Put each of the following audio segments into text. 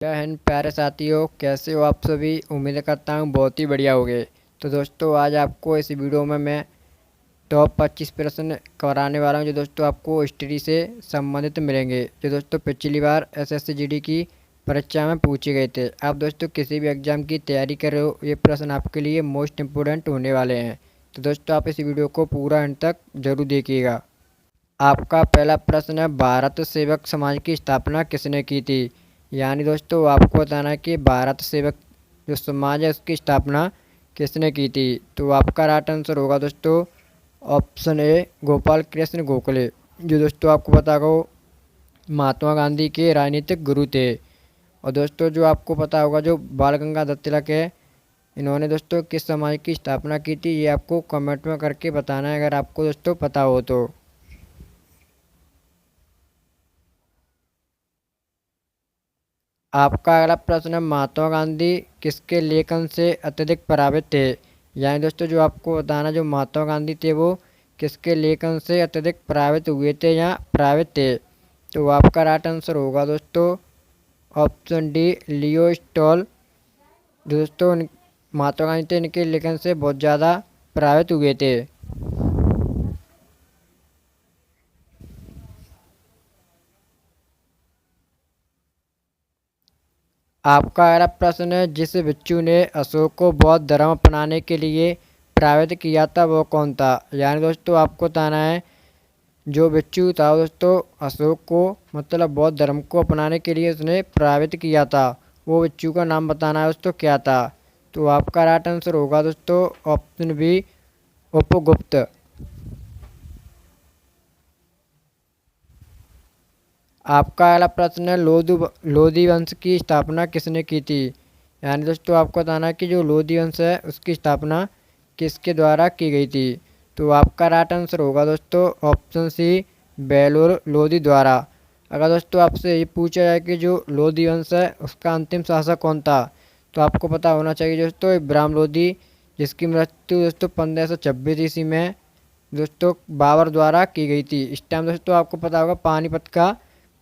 जय हिंद प्यारे साथियों, कैसे हो आप सभी। उम्मीद करता हूँ बहुत ही बढ़िया होगे। तो दोस्तों आज आपको इस वीडियो में मैं टॉप 25 प्रश्न कराने वाला हूँ जो दोस्तों आपको हिस्ट्री से संबंधित मिलेंगे, जो दोस्तों पिछली बार एसएससी जीडी की परीक्षा में पूछे गए थे। आप दोस्तों किसी भी एग्ज़ाम की तैयारी कर रहे हो, ये प्रश्न आपके लिए मोस्ट इम्पोर्टेंट होने वाले हैं। तो दोस्तों आप इस वीडियो को पूरा अंत तक जरूर देखिएगा। आपका पहला प्रश्न है, भारत सेवक समाज की स्थापना किसने की थी। यानी दोस्तों आपको बताना है कि भारत सेवक जो समाज है उसकी स्थापना किसने की थी। तो आपका राइट आंसर होगा दोस्तों ऑप्शन ए, गोपाल कृष्ण गोखले, जो दोस्तों आपको पता होगा महात्मा गांधी के राजनीतिक गुरु थे। और दोस्तों जो आपको पता होगा जो बाल गंगाधर तिलक है, इन्होंने दोस्तों किस समाज की स्थापना की थी, ये आपको कमेंट में करके बताना है अगर आपको दोस्तों पता हो तो। आपका अगला प्रश्न है, महात्मा गांधी किसके लेखन से अत्यधिक प्रभावित थे। यानी दोस्तों जो आपको बताना जो महात्मा गांधी थे वो किसके लेखन से अत्यधिक प्रभावित हुए थे या प्रभावित थे। तो आपका राइट आंसर होगा दोस्तों ऑप्शन डी, लियो स्टॉल। दोस्तों महात्मा गांधी थे, इनके लेखन से बहुत ज़्यादा प्रभावित हुए थे। आपका अगला प्रश्न है, जिस भिक्षु ने अशोक को बौद्ध धर्म अपनाने के लिए प्रेरित किया था वो कौन था। यानी दोस्तों आपको बताना है जो भिक्षु था दोस्तों अशोक को मतलब बौद्ध धर्म को अपनाने के लिए उसने प्रेरित किया था, वो भिक्षु का नाम बताना है दोस्तों क्या था। तो आपका राइट आंसर होगा दोस्तों ऑप्शन बी, उपगुप्त। आपका अगला प्रश्न है, लोधी वंश की स्थापना किसने की थी। यानी दोस्तों आपको बताना है कि जो लोधी वंश है उसकी स्थापना किसके द्वारा की गई थी। तो आपका राइट आंसर होगा दोस्तों ऑप्शन सी, बेलोर लोधी द्वारा। अगर दोस्तों आपसे ये पूछा जाए कि जो लोधी वंश है उसका अंतिम शासक कौन था, तो आपको पता होना चाहिए दोस्तों इब्राहिम लोधी, जिसकी मृत्यु दोस्तों 1526 ईस्वी में दोस्तों बाबर द्वारा की गई थी। इस टाइम दोस्तों आपको पता होगा पानीपत का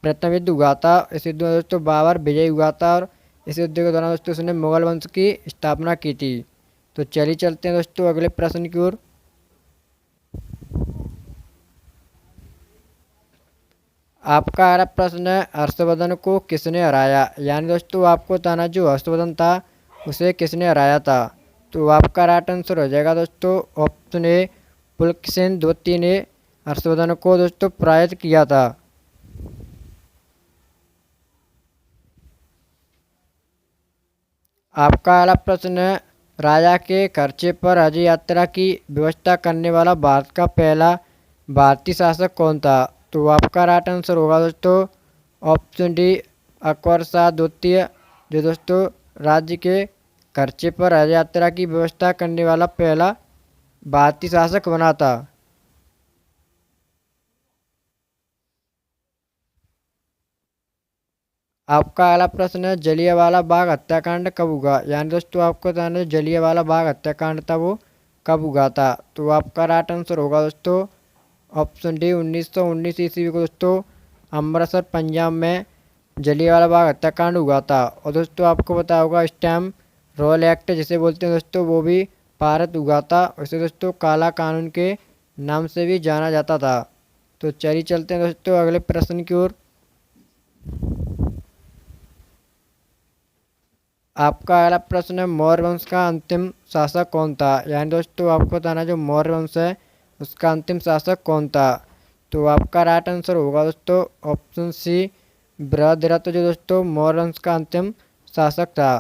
प्रथम युद्ध हुआ था। इस युद्ध में दोस्तों बाबर विजयी हुआ था और इस युद्ध के दौरान दोस्तों उसने मुगल वंश की स्थापना की थी। तो चलिए चलते हैं दोस्तों अगले प्रश्न की ओर। आपका अगला प्रश्न है, हर्षवर्धन को किसने हराया। यानी दोस्तों आपको बताना जो हर्षवर्धन था उसे किसने हराया था। तो आपका राइट आंसर हो जाएगा दोस्तों ऑप्शन ए, पुलकेशिन द्वितीय ने हर्षवर्धन को दोस्तों पराजित किया था। आपका अगला प्रश्न है, राजा के खर्चे पर हज यात्रा की व्यवस्था करने वाला भारत का पहला भारतीय शासक कौन था। तो आपका राइट आंसर होगा दोस्तों ऑप्शन डी, अकबर शाह द्वितीय, जो दोस्तों राज्य के खर्चे पर हज यात्रा की व्यवस्था करने वाला पहला भारतीय शासक बना था। आपका अगला प्रश्न है, जलियांवाला बाग हत्याकांड कब हुआ। यानी दोस्तों आपको बताना है जलियांवाला बाग हत्याकांड था वो कब हुआ था। तो आपका राइट आंसर होगा दोस्तों ऑप्शन डी, 1919 ईस्वी को दोस्तों अमृतसर पंजाब में जलियांवाला बाग हत्याकांड हुआ था। और दोस्तों आपको पता होगा इस टाइम रॉयल एक्ट जिसे बोलते हैं दोस्तों वो भी पारित हुआ था, उसे दोस्तों काला कानून के नाम से भी जाना जाता था। तो चलिए चलते हैं दोस्तों अगले प्रश्न की ओर। आपका अगला प्रश्न है, मौर्य वंश का अंतिम शासक कौन था। यानी दोस्तों आपको बताना जो मौर्य वंश है उसका अंतिम शासक कौन था। तो आपका राइट आंसर होगा दोस्तों ऑप्शन सी, बृहद्रथ, जो दोस्तों मौर्य वंश का अंतिम शासक था।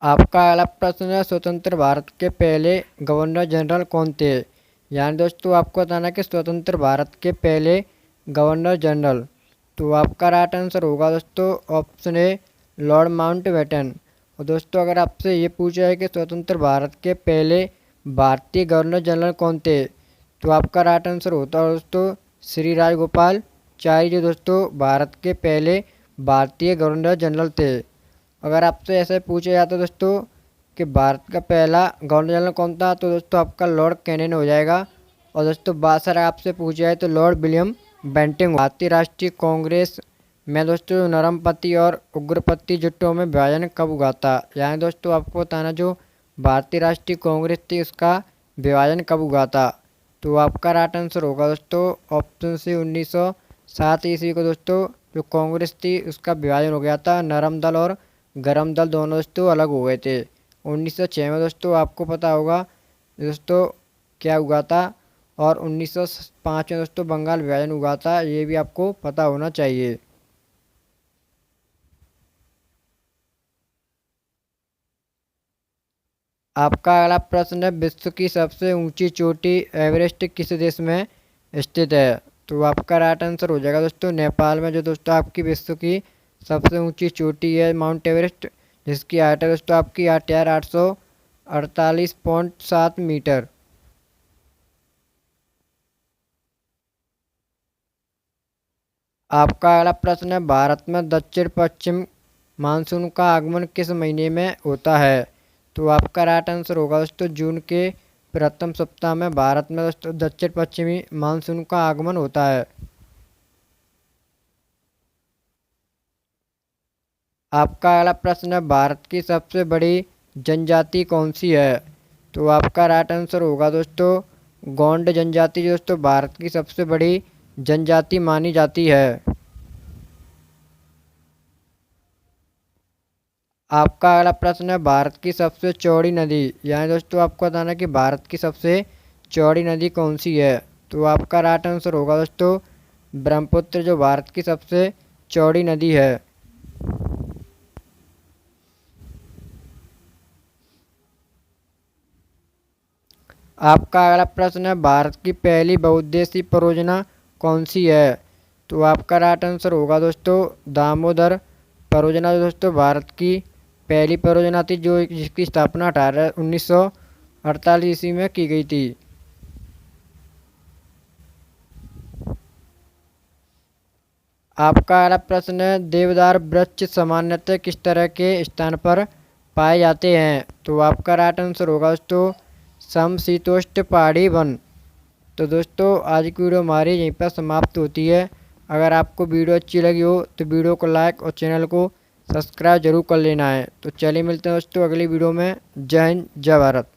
आपका अगला प्रश्न है, स्वतंत्र भारत के पहले गवर्नर जनरल कौन थे। यानी दोस्तों आपको बताना कि स्वतंत्र भारत के पहले गवर्नर जनरल। तो आपका राइट आंसर होगा दोस्तों ऑप्शन ए, लॉर्ड माउंटबेटन। और दोस्तों अगर आपसे ये पूछा है कि स्वतंत्र भारत के पहले भारतीय गवर्नर जनरल कौन थे, तो आपका राइट आंसर होता है दोस्तों श्री राजगोपाल चारी, जो दोस्तों भारत के पहले भारतीय गवर्नर जनरल थे। अगर आपसे ऐसे पूछा जाता है दोस्तों कि भारत का पहला गवर्नर जनरल कौन था, तो दोस्तों आपका लॉर्ड कैनिंग हो जाएगा। और दोस्तों बात सर आपसे पूछा जाए तो लॉर्ड विलियम बेंटिंग भारतीय राष्ट्रीय कांग्रेस में दोस्तों नरमपंथी और उग्रपंथी जुटों में विभाजन कब हुआ था। यानी दोस्तों आपको बताना जो भारतीय राष्ट्रीय कांग्रेस थी उसका विभाजन कब हुआ था। तो आपका राइट आंसर होगा दोस्तों ऑप्शन सी 1907 ईस्वी को दोस्तों जो कांग्रेस थी उसका विभाजन हो गया था। नरम दल और गरम दल दोनों दोस्तों अलग हो गए थे। 1906 में दोस्तों आपको पता होगा दोस्तों क्या हुआ था। और 1905 में दोस्तों बंगाल विभाजन हुआ था, ये भी आपको पता होना चाहिए। आपका अगला प्रश्न है विश्व की सबसे ऊंची चोटी एवरेस्ट किस देश में स्थित है। तो आपका राइट आंसर हो जाएगा दोस्तों नेपाल में, जो दोस्तों आपकी विश्व की सबसे ऊंची चोटी है माउंट एवरेस्ट, जिसकी हाइट है दोस्तों आपकी 8,848.7 मीटर। आपका अगला प्रश्न है भारत में दक्षिण पश्चिम मानसून का आगमन किस महीने में होता है। तो आपका राइट आंसर होगा दोस्तों जून के प्रथम सप्ताह में भारत में दोस्तों दक्षिण पश्चिमी मानसून का आगमन होता है। आपका अगला प्रश्न है भारत की सबसे बड़ी जनजाति कौन सी है। तो आपका राइट आंसर होगा दोस्तों गोंड जनजाति, जो दोस्तों भारत की सबसे बड़ी जनजाति मानी जाती है। आपका अगला प्रश्न है भारत की सबसे चौड़ी नदी, यानी दोस्तों आपको बताना है कि भारत की सबसे चौड़ी नदी कौन सी है। तो आपका राइट आंसर होगा दोस्तों ब्रह्मपुत्र, जो भारत की सबसे चौड़ी नदी है। आपका अगला प्रश्न है भारत की पहली बहुउद्देशीय परियोजना कौन सी है। तो आपका राइट आंसर होगा दोस्तों दामोदर परियोजना, जो दोस्तों भारत की पहली परियोजना थी जो जिसकी स्थापना 1948 ईस्वी में की गई थी। आपका अगला प्रश्न है देवदार वृक्ष सामान्यतः किस तरह के स्थान पर पाए जाते हैं। तो आपका राइट आंसर होगा दोस्तों समशीतोष्ण पहाड़ी वन। तो दोस्तों आज की वीडियो हमारी यहीं पर समाप्त होती है। अगर आपको वीडियो अच्छी लगी हो तो वीडियो को लाइक और चैनल को सब्सक्राइब जरूर कर लेना है। तो चलिए मिलते हैं दोस्तों अगली वीडियो में। जय हिंद जय भारत।